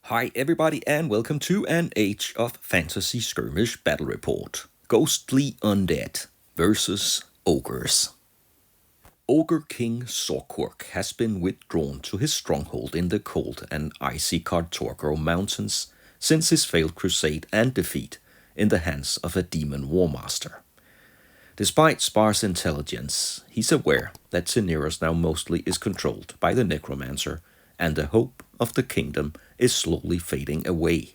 Hi everybody and welcome to an Age of Fantasy Skirmish battle report. Ghostly Undead versus Ogres. Ogre King Zor'Kurk has been withdrawn to his stronghold in the cold and icy Kharturgo Mountains since his failed crusade and defeat in the hands of a demon warmaster. Despite sparse intelligence, he's aware that Teniras now mostly is controlled by the Necromancer, and the hope of the kingdom is slowly fading away.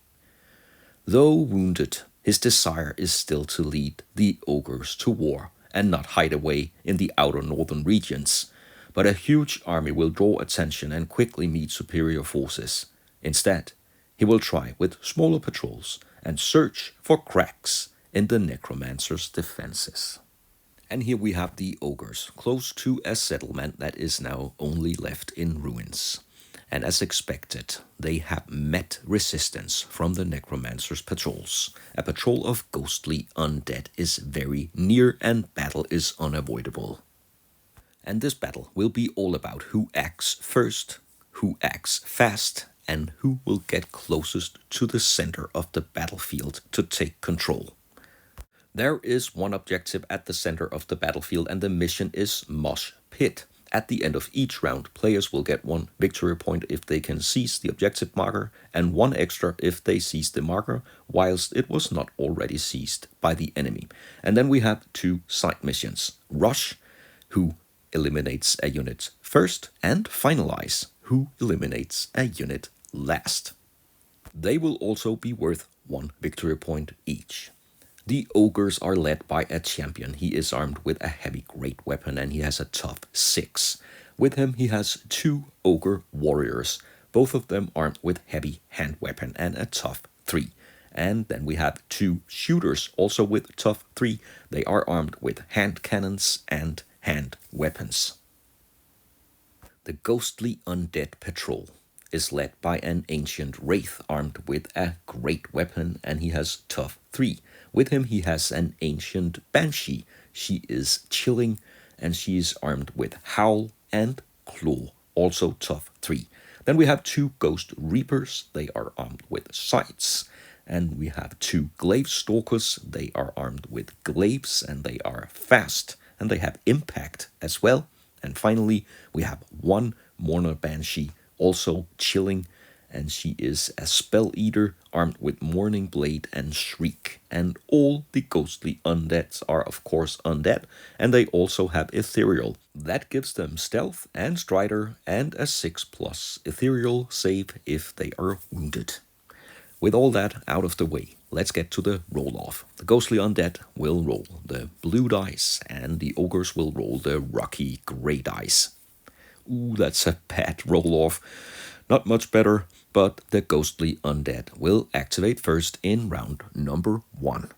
Though wounded, his desire is still to lead the ogres to war and not hide away in the outer northern regions, but a huge army will draw attention and quickly meet superior forces. Instead, he will try with smaller patrols and search for cracks in the Necromancer's defenses. And here we have the ogres, close to a settlement that is now only left in ruins. And as expected, they have met resistance from the Necromancer's patrols. A patrol of ghostly undead is very near and battle is unavoidable. And this battle will be all about who acts first, who acts fast, and who will get closest to the center of the battlefield to take control. There is one objective at the center of the battlefield, and the mission is Mosh Pit. At the end of each round, players will get one victory point if they can seize the objective marker, and one extra if they seize the marker, whilst it was not already seized by the enemy. And then we have two side missions. Rush, who eliminates a unit first, and Finalize, who eliminates a unit last. They will also be worth one victory point each. The ogres are led by a champion. He is armed with a heavy great weapon and he has a tough 6. With him he has two ogre warriors, both of them armed with heavy hand weapon and a tough 3. And then we have two shooters, also with tough 3. They are armed with hand cannons and hand weapons. The ghostly undead patrol is led by an ancient Wraith armed with a great weapon and he has tough 3. With him he has an ancient Banshee. She is chilling and she is armed with Howl and Claw, also tough 3. Then we have two Ghost Reapers. They are armed with scythes. And we have two Glaive Stalkers. They are armed with glaives and they are fast and they have impact as well. And finally we have one Mourner Banshee, also chilling, and she is a spell eater armed with Morning Blade and Shriek. And all the ghostly undeads are of course undead, and they also have Ethereal. That gives them stealth and strider and a 6+ Ethereal save if they are wounded. With all that out of the way, let's get to the roll-off. The ghostly undead will roll the blue dice and the ogres will roll the rocky gray dice. Ooh, that's a bad roll-off. Not much better, but the ghostly undead will activate first in round number 1.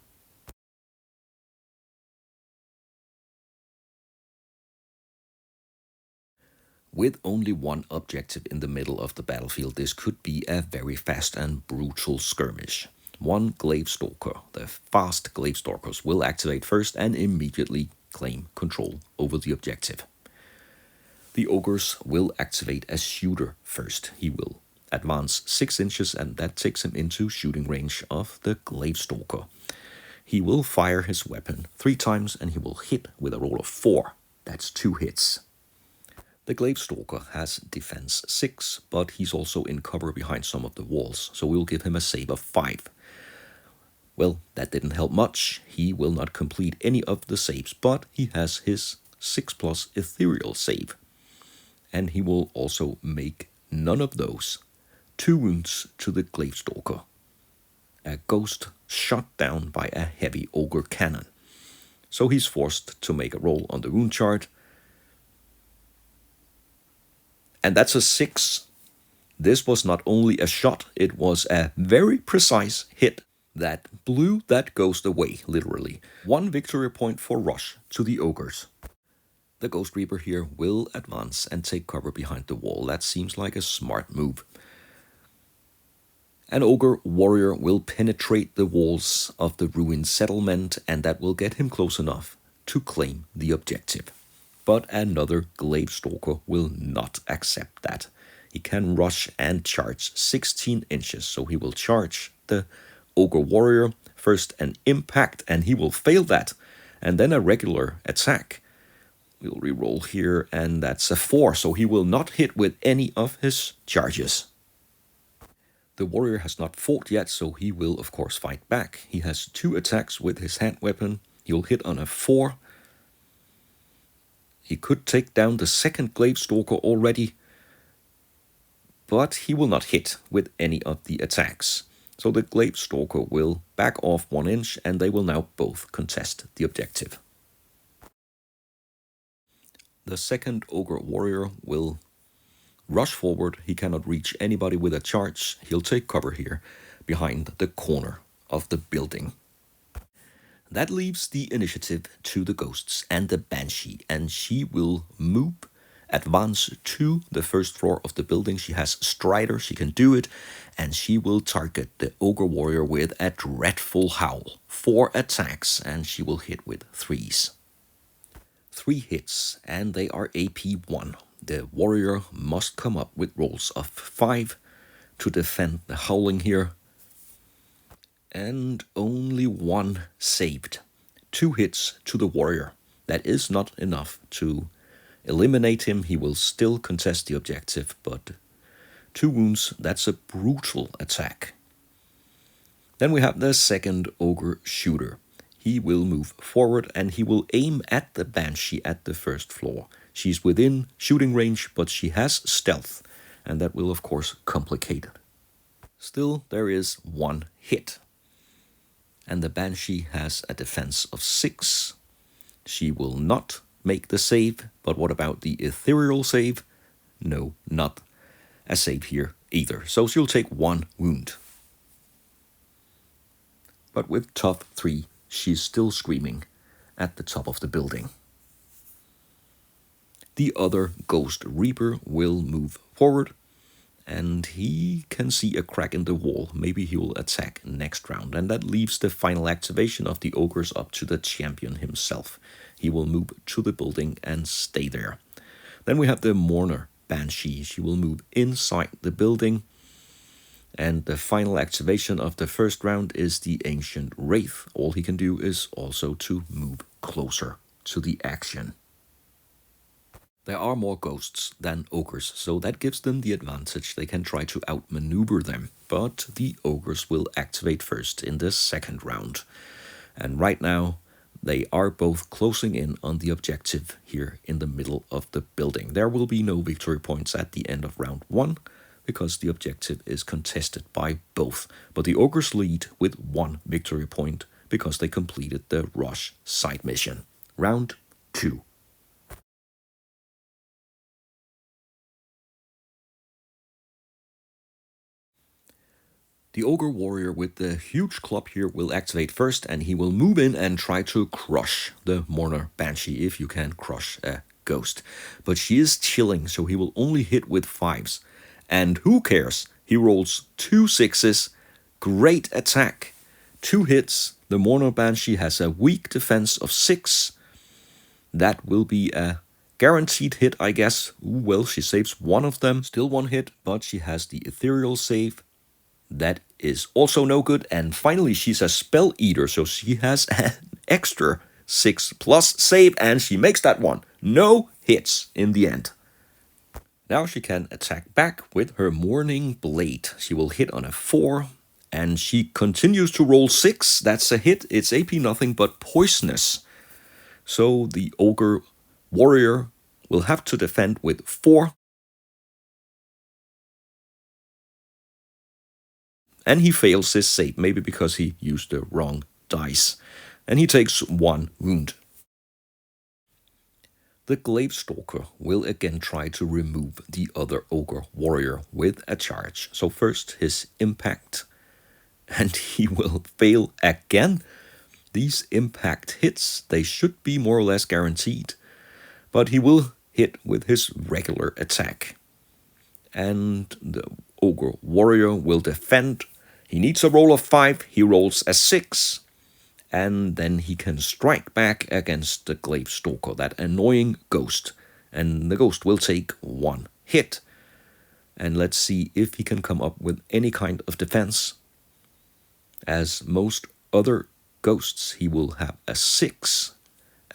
With only one objective in the middle of the battlefield, this could be a very fast and brutal skirmish. One Glaive Stalker, the fast Glaive Stalkers, will activate first and immediately claim control over the objective. The ogres will activate a shooter first. He will advance 6 inches and that takes him into shooting range of the Glaive Stalker. He will fire his weapon 3 times and he will hit with a roll of 4. That's 2 hits. The Glaive Stalker has defense 6, but he's also in cover behind some of the walls, so we'll give him a save of 5. Well, that didn't help much. He will not complete any of the saves, but he has his 6+ Ethereal save. And he will also make none of those. 2 wounds to the Glaive Stalker. A ghost shot down by a heavy ogre cannon. So he's forced to make a roll on the wound chart. And that's a 6. This was not only a shot, it was a very precise hit that blew that ghost away, literally. 1 victory point for Rush to the ogres. The Ghost Reaper here will advance and take cover behind the wall. That seems like a smart move. An Ogre Warrior will penetrate the walls of the ruined settlement, and that will get him close enough to claim the objective. But another Glaive Stalker will not accept that. he can rush and charge 16 inches. So he will charge the Ogre Warrior, first an impact, and he will fail that, and then a regular attack. We'll reroll here, and that's a 4, so he will not hit with any of his charges. The warrior has not fought yet, so he will of course fight back. He has 2 attacks with his hand weapon. He'll hit on a 4. He could take down the second Gravestalker already, but he will not hit with any of the attacks. So the Gravestalker will back off 1 inch, and they will now both contest the objective. The second Ogre Warrior will rush forward. He cannot reach anybody with a charge. He'll take cover here behind the corner of the building. That leaves the initiative to the Ghosts and the Banshee, and she will advance to the first floor of the building. She has Strider, she can do it, and she will target the Ogre Warrior with a Dreadful Howl. 4 attacks, and she will hit with 3s. 3 hits, and they are AP1. The warrior must come up with rolls of 5 to defend the howling here. And only 1 saved. 2 hits to the warrior. That is not enough to eliminate him. He will still contest the objective, but 2 wounds, that's a brutal attack. Then we have the second Ogre Shooter. He will move forward and he will aim at the Banshee at the first floor. She's within shooting range, but she has stealth, and that will of course complicate it. Still, there is 1 hit. And the Banshee has a defense of 6. She will not make the save, but what about the Ethereal save? No, not a save here either. So she'll take 1 wound. But with tough 3, she's still screaming at the top of the building. The other Ghost Reaper will move forward, and he can see a crack in the wall. Maybe he will attack next round, and that leaves the final activation of the Ogres up to the champion himself. He will move to the building and stay there. Then we have the Mourner Banshee. She will move inside the building, and the final activation of the first round is the Ancient Wraith. All he can do is also to move closer to the action. There are more ghosts than ogres, so that gives them the advantage. They can try to outmaneuver them, but the ogres will activate first in the second round. And right now, they are both closing in on the objective here in the middle of the building. There will be no victory points at the end of round 1, because the objective is contested by both. But the ogres lead with 1 victory point, because they completed the rush side mission. Round 2. The Ogre Warrior with the huge club here will activate first, and he will move in and try to crush the Mourner Banshee, if you can crush a ghost. But she is chilling, so he will only hit with 5s. And who cares? He rolls 2 6s. Great attack. 2 hits. The Mourner Banshee has a weak defense of 6. That will be a guaranteed hit, I guess. Ooh, well, she saves 1 of them. Still 1 hit, but she has the Ethereal save. That is also no good. And finally, she's a Spell Eater, so she has an extra 6+ save, and she makes that 1. No hits in the end. Now she can attack back with her Mourning Blade. She will hit on a 4, and she continues to roll 6. That's a hit. It's AP nothing but poisonous. So the Ogre Warrior will have to defend with 4. And he fails his save, maybe because he used the wrong dice. And he takes 1 wound. The Gravestalker will again try to remove the other Ogre Warrior with a charge. So first his impact, and he will fail again. These impact hits, they should be more or less guaranteed. But he will hit with his regular attack. And the Ogre Warrior will defend. He needs a roll of 5, he rolls a 6, and then he can strike back against the Gravestalker, that annoying ghost, and the ghost will take 1 hit. And let's see if he can come up with any kind of defense. As most other ghosts, he will have a 6.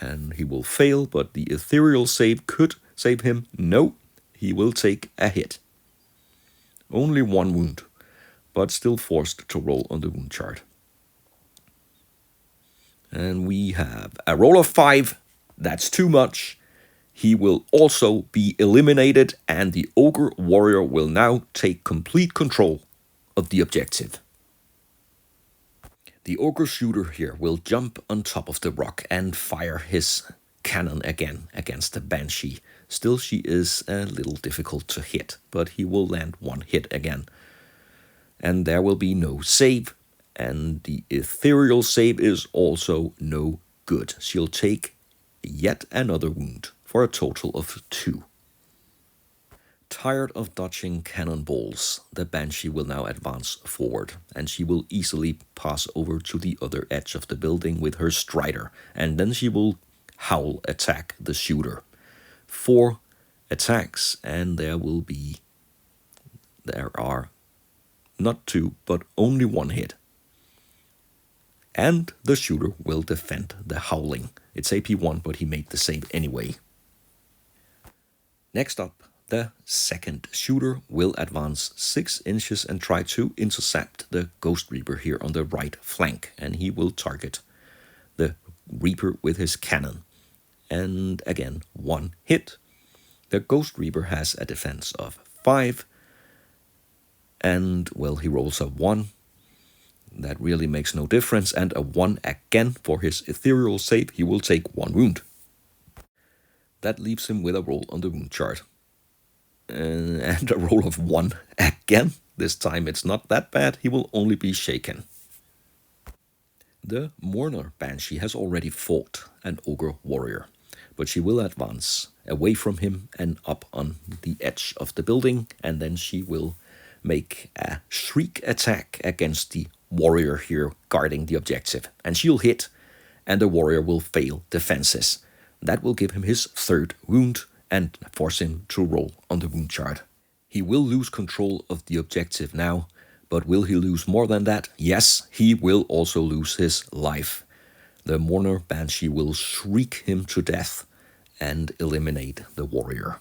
And he will fail, but the Ethereal save could save him. No, he will take a hit. Only 1 wound, but still forced to roll on the wound chart. And we have a roll of 5. That's too much. He will also be eliminated, and the Ogre Warrior will now take complete control of the objective. The Ogre Shooter here will jump on top of the rock and fire his cannon again against the Banshee. Still, she is a little difficult to hit, but he will land 1 hit again. And there will be no save, and the Ethereal save is also no good. She'll take yet another wound for a total of 2. Tired of dodging cannonballs, the Banshee will now advance forward, and she will easily pass over to the other edge of the building with her strider, and then she will howl attack the shooter. 4 attacks, and there are not 2, but only 1 hit. And the shooter will defend the howling. It's AP 1, but he made the save anyway. Next up, the second shooter will advance 6 inches and try to intercept the Ghost Reaper here on the right flank. And he will target the Reaper with his cannon. And again, 1 hit. The Ghost Reaper has a defense of 5. And, well, he rolls a 1. That really makes no difference. And a 1 again for his Ethereal save. He will take 1 wound. That leaves him with a roll on the wound chart. And a roll of 1 again. This time it's not that bad. He will only be shaken. The Mourner Banshee has already fought an Ogre Warrior, but she will advance away from him and up on the edge of the building, and then she will make a shriek attack against the warrior here guarding the objective. And she'll hit, and the warrior will fail defenses. That will give him his 3rd wound and force him to roll on the wound chart. He will lose control of the objective now, but will he lose more than that? Yes, he will also lose his life. The Mourner Banshee will shriek him to death and eliminate the warrior.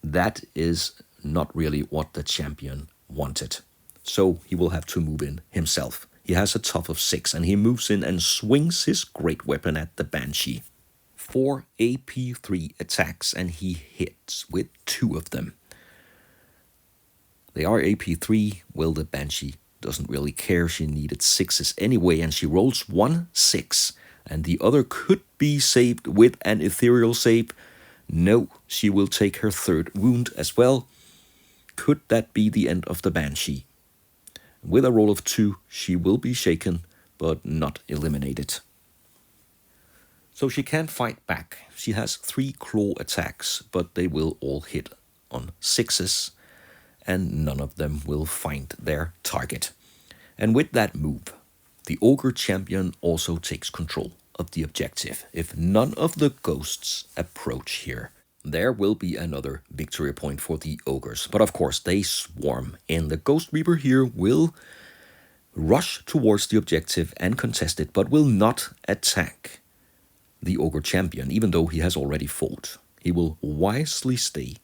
That is not really what the champion wanted. So he will have to move in himself. He has a tough of 6, and he moves in and swings his great weapon at the Banshee. 4 AP3 attacks, and he hits with 2 of them. They are AP3. Well, the Banshee doesn't really care. She needed 6s anyway, and she rolls 1 6. And the other could be saved with an Ethereal save. No, she will take her 3rd wound as well. Could that be the end of the Banshee? With a roll of 2, she will be shaken, but not eliminated. So she can't fight back. She has 3 claw attacks, but they will all hit on 6s, and none of them will find their target. And with that move, the Ogre champion also takes control of the objective. If none of the ghosts approach here, there will be another victory point for the Ogres. But of course, they swarm in. The Ghost Reaper here will rush towards the objective and contest it, but will not attack the Ogre champion, even though he has already fought. He will wisely stay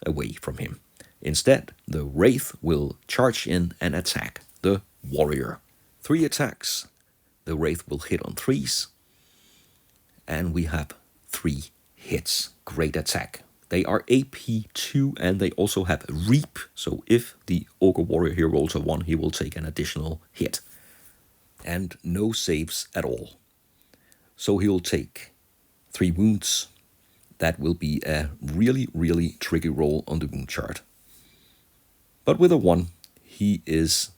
away from him. Instead, the Wraith will charge in and attack the warrior. 3 attacks. The Wraith will hit on 3s. And we have 3 hits. Great attack. They are AP2, and they also have Reap. So if the Ogre Warrior here rolls a 1, he will take an additional hit. And no saves at all. So he'll take 3 wounds. That will be a really, really tricky roll on the wound chart. But with a 1, he is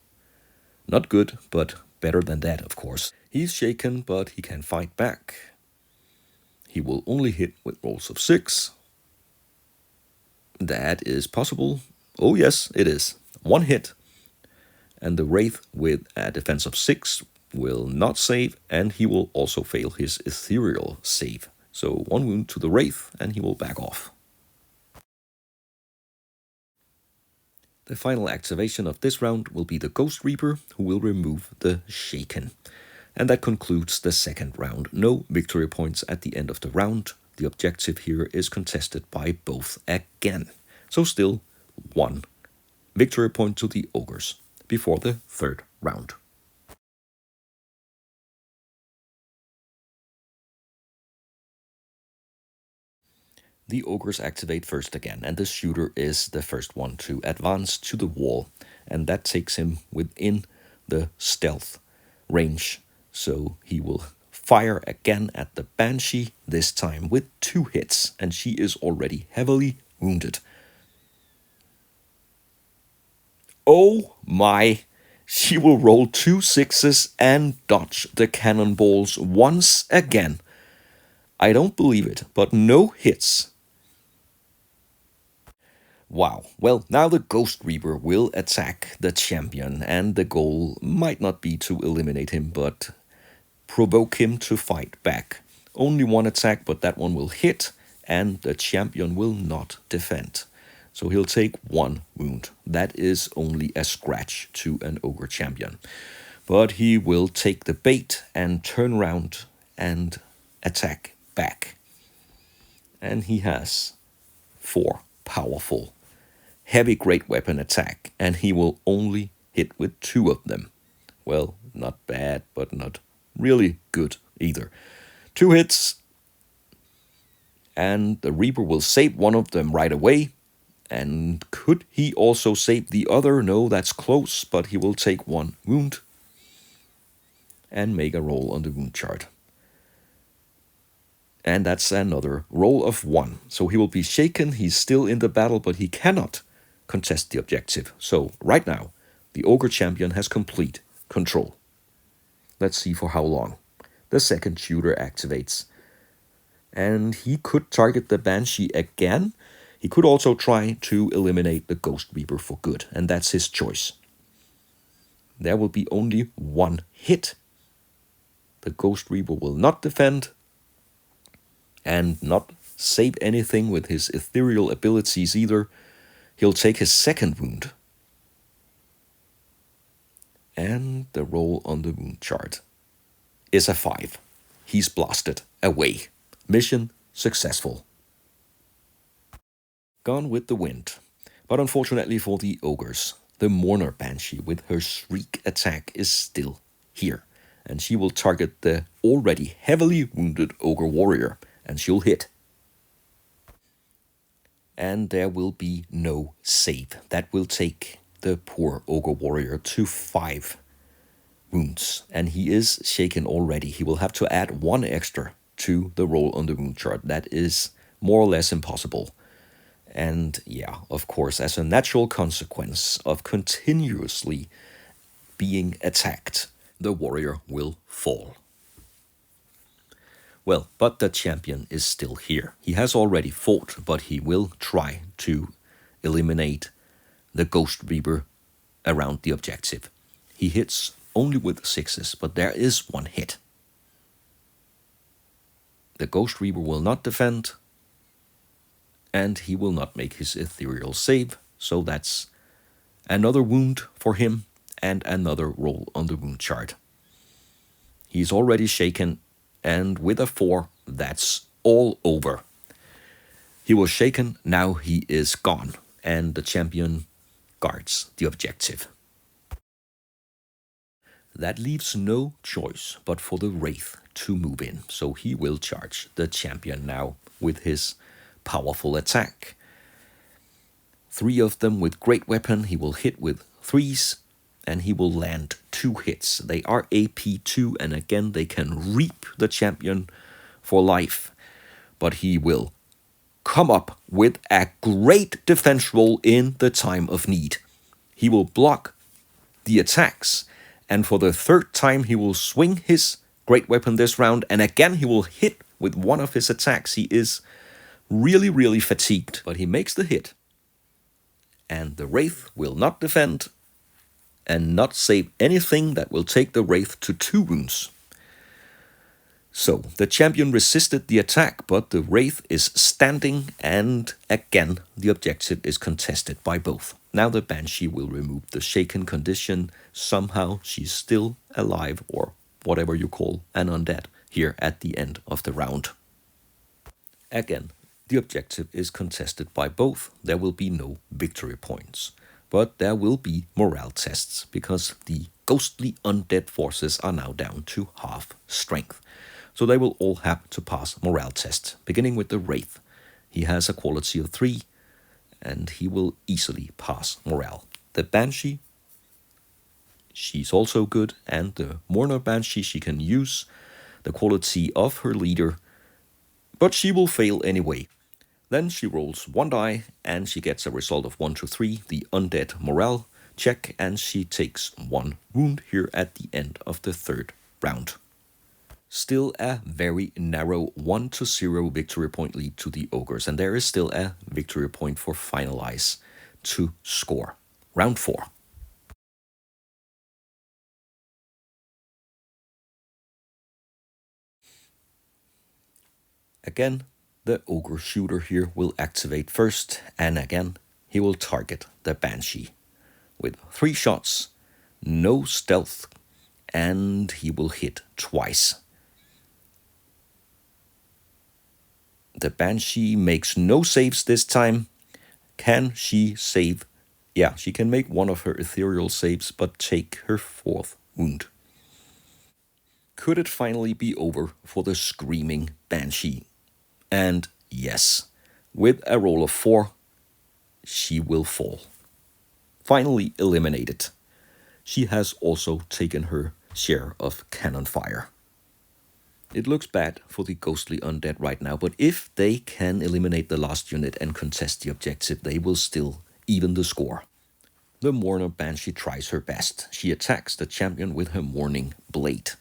not good, but better than that, of course. He's shaken, but he can fight back. He will only hit with rolls of 6. That is possible. Oh yes, it is. 1 hit. And the Wraith with a defense of 6 will not save, and he will also fail his Ethereal save. So 1 wound to the Wraith, and he will back off. The final activation of this round will be the Ghost Reaper, who will remove the Shaken. And that concludes the second round. No victory points at the end of the round. The objective here is contested by both again. So still 1 victory point to the Ogres before the third round. The Ogres activate first again, and the shooter is the first one to advance to the wall, and that takes him within the stealth range. So he will fire again at the Banshee, this time with 2 hits, and she is already heavily wounded. Oh my! She will roll 2 6s and dodge the cannonballs once again. I don't believe it, but no hits. Wow, well, now the Ghost Reaper will attack the champion, and the goal might not be to eliminate him, but provoke him to fight back. Only 1 attack, but that one will hit, and the champion will not defend. So he'll take 1 wound. That is only a scratch to an Ogre champion. But he will take the bait and turn around and attack back. And he has 4 powerful heavy great weapon attack, and he will only hit with 2 of them. Well, not bad, but not really good either. 2 hits, and the Reaper will save one of them right away. And could he also save the other? No, that's close, but he will take 1 wound and make a roll on the wound chart. And that's another roll of 1. So he will be shaken. He's still in the battle, but he cannot contest the objective. So right now, the Ogre champion has complete control. Let's see for how long. The second shooter activates. And he could target the Banshee again. He could also try to eliminate the Ghost Reaper for good, and that's his choice. There will be only 1 hit. The Ghost Reaper will not defend and not save anything with his ethereal abilities either. He'll take his second wound. And the roll on the wound chart is a 5. He's blasted away. Mission successful. Gone with the wind. But unfortunately for the Ogres, the Mourner Banshee with her shriek attack is still here. And she will target the already heavily wounded Ogre Warrior, and she'll hit. And there will be no save. That will take the poor Ogre Warrior to 5 wounds. And he is shaken already. He will have to add 1 extra to the roll on the wound chart. That is more or less impossible. And yeah, of course, as a natural consequence of continuously being attacked, the warrior will fall. Well, but the champion is still here. He has already fought, but he will try to eliminate the Ghost Reaper around the objective. He hits only with 6s, but there is 1 hit. The Ghost Reaper will not defend, and he will not make his ethereal save, so that's another wound for him and another roll on the wound chart. He's already shaken, and with a 4, that's all over. He was shaken, now he is gone, and the champion guards the objective. That leaves no choice but for the Wraith to move in, so he will charge the champion now with his powerful attack. 3 of them with great weapon. He will hit with 3s, and he will land 2 hits. They are AP2, and again they can reap the champion for life. But he will come up with a great defense roll in the time of need. He will block the attacks, and for the 3rd time he will swing his great weapon this round, and again he will hit with 1 of his attacks. He is really fatigued, but he makes the hit. And the Wraith will not defend and not save anything that will take the Wraith to 2 wounds. So the champion resisted the attack, but the Wraith is standing, and again the objective is contested by both. Now the Banshee will remove the shaken condition. Somehow she's still alive, or whatever you call an undead, here at the end of the round. Again, the objective is contested by both. There will be no victory points, but there will be morale tests because the ghostly undead forces are now down to half strength. So they will all have to pass morale tests, beginning with the Wraith. He has a quality of 3, and he will easily pass morale. The Banshee, she's also good, and the Mourner Banshee, she can use the quality of her leader, but she will fail anyway. Then she rolls 1 die, and she gets a result of 1 to 3, the undead morale check, and she takes 1 wound here at the end of the 3rd round. Still a very narrow 1 to 0 victory point lead to the Ogres, and there is still a victory point for finalize to score. Round 4. Again, the Ogre shooter here will activate first, and again, he will target the Banshee with 3 shots, no stealth, and he will hit twice. The Banshee makes no saves this time. Can she save? Yeah, she can make one of her Ethereal saves, but take her 4th wound. Could it finally be over for the screaming Banshee? And yes, with a roll of 4, she will fall. Finally eliminated. She has also taken her share of cannon fire. It looks bad for the ghostly undead right now, but if they can eliminate the last unit and contest the objective, they will still even the score. The Mourner Banshee tries her best. She attacks the champion with her Mourning Blade,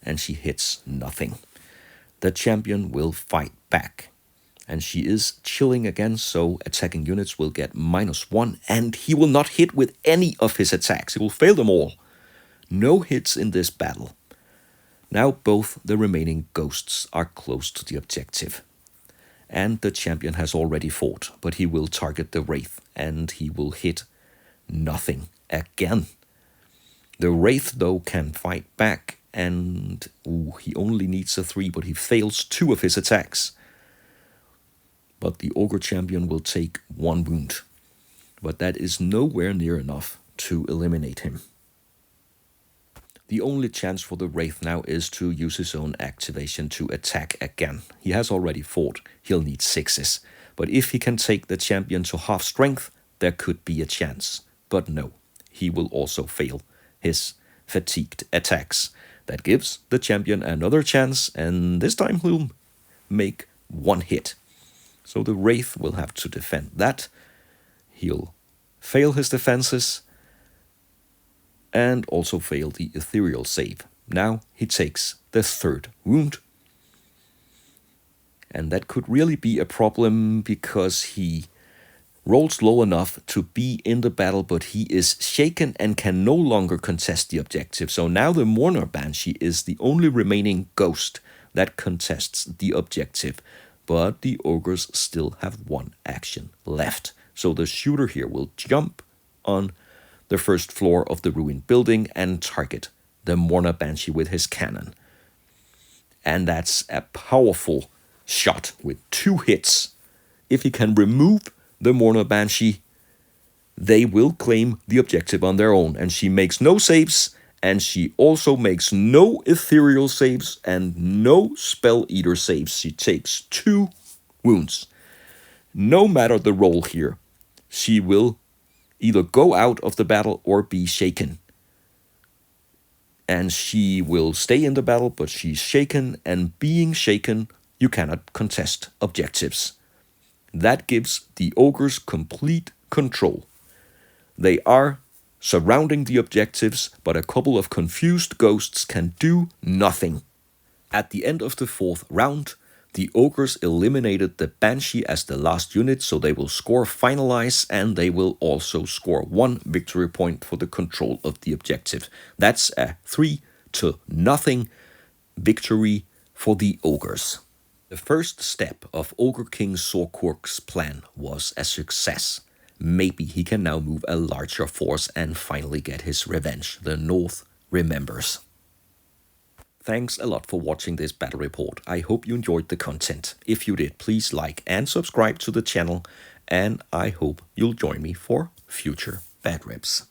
and she hits nothing. The champion will fight back, and she is chilling again, so attacking units will get -1, and he will not hit with any of his attacks. He will fail them all. No hits in this battle. Now both the remaining ghosts are close to the objective. And the champion has already fought, but he will target the Wraith, and he will hit nothing again. The Wraith, though, can fight back, and he only needs a 3, but he fails 2 of his attacks. But the Ogre champion will take 1 wound. But that is nowhere near enough to eliminate him. The only chance for the Wraith now is to use his own activation to attack again. He has already fought. He'll need 6s. But if he can take the champion to half strength, there could be a chance. But no, he will also fail his fatigued attacks. That gives the champion another chance, and this time he'll make 1 hit. So the Wraith will have to defend that. He'll fail his defenses, and also fail the Ethereal save. Now he takes the 3rd wound. And that could really be a problem because he rolls low enough to be in the battle, but he is shaken and can no longer contest the objective. So now the Mourner Banshee is the only remaining ghost that contests the objective. But the Ogres still have 1 action left. So the shooter here will jump on the 1st floor of the ruined building and target the Mourner Banshee with his cannon. And that's a powerful shot with 2 hits. If he can remove the Mourner Banshee, they will claim the objective on their own. And she makes no saves, and she also makes no Ethereal saves and no Spell Eater saves. She takes 2 wounds. No matter the roll here, she will either go out of the battle or be shaken. And she will stay in the battle, but she's shaken, and being shaken, you cannot contest objectives. That gives the Ogres complete control. They are surrounding the objectives, but a couple of confused ghosts can do nothing. At the end of the 4th round, the Ogres eliminated the Banshee as the last unit, so they will score finalize, and they will also score 1 victory point for the control of the objective. That's a 3-0 victory for the Ogres. The first step of Ogre King Zor'Kurk's plan was a success. Maybe he can now move a larger force and finally get his revenge. The North remembers. Thanks a lot for watching this battle report. I hope you enjoyed the content. If you did, please like and subscribe to the channel, and I hope you'll join me for future bad reps.